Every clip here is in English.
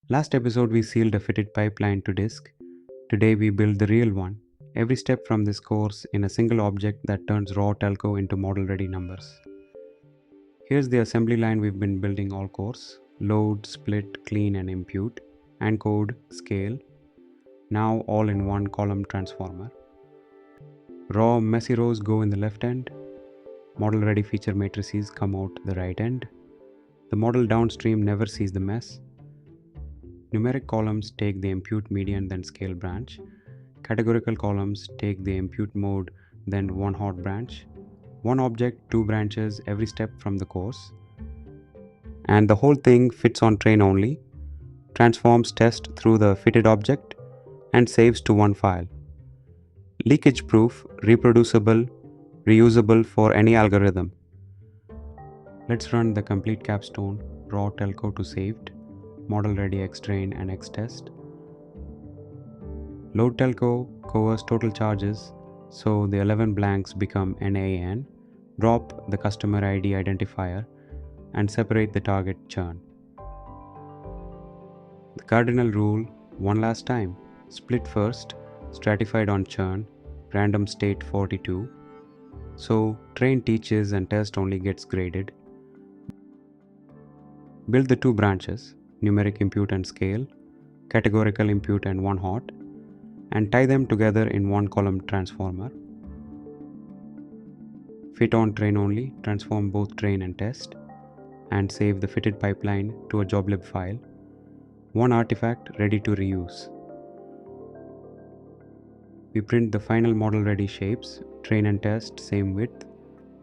Last episode we sealed a fitted pipeline to disk. Today we build the real one. Every step from this course in a single object that turns raw telco into model-ready numbers. Here's the assembly line we've been building all course. Load, split, clean and impute. Encode, scale. Now all in one column transformer. Raw messy rows go in the left end. Model-ready feature matrices come out the right end. The model downstream never sees the mess. Numeric columns take the impute median then scale branch. Categorical columns take the impute mode then one hot branch. One object, two branches every step from the course. And the whole thing fits on train only, transforms test through the fitted object and saves to one file. Leakage proof, reproducible, reusable for any algorithm. Let's run the complete capstone, raw telco to saved, model ready xtrain and xtest. Load telco covers total charges, so the 11 blanks become NAN. Drop the customer ID identifier and separate the target churn. The cardinal rule, one last time. Split first, stratified on churn, random state 42. So train teaches and test only gets graded. Build the two branches, numeric impute and scale, categorical impute and one hot, and tie them together in one column transformer. Fit on train only, transform both train and test, and save the fitted pipeline to a joblib file. One artifact ready to reuse. We print the final model ready shapes, train and test same width,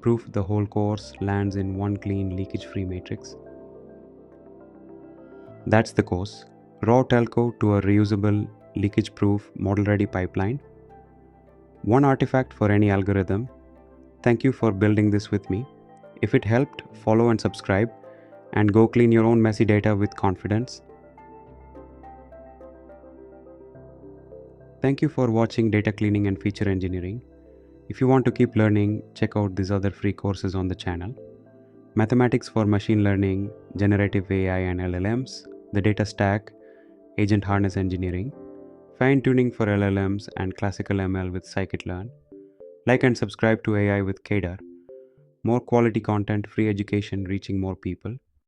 proof the whole course lands in one clean leakage free matrix. That's the course. Raw telco to a reusable leakage proof model ready pipeline. One artifact for any algorithm. Thank you for building this with me. If it helped, follow and subscribe, and go clean your own messy data with confidence. Thank you for watching Data Cleaning and Feature Engineering. If you want to keep learning, check out these other free courses on the channel. Mathematics for Machine Learning, Generative AI and LLMs, the Data Stack, Agent Harness Engineering, Fine-Tuning for LLMs and Classical ML with scikit-learn. Like and subscribe to AI with Kadar. More quality content, free education reaching more people.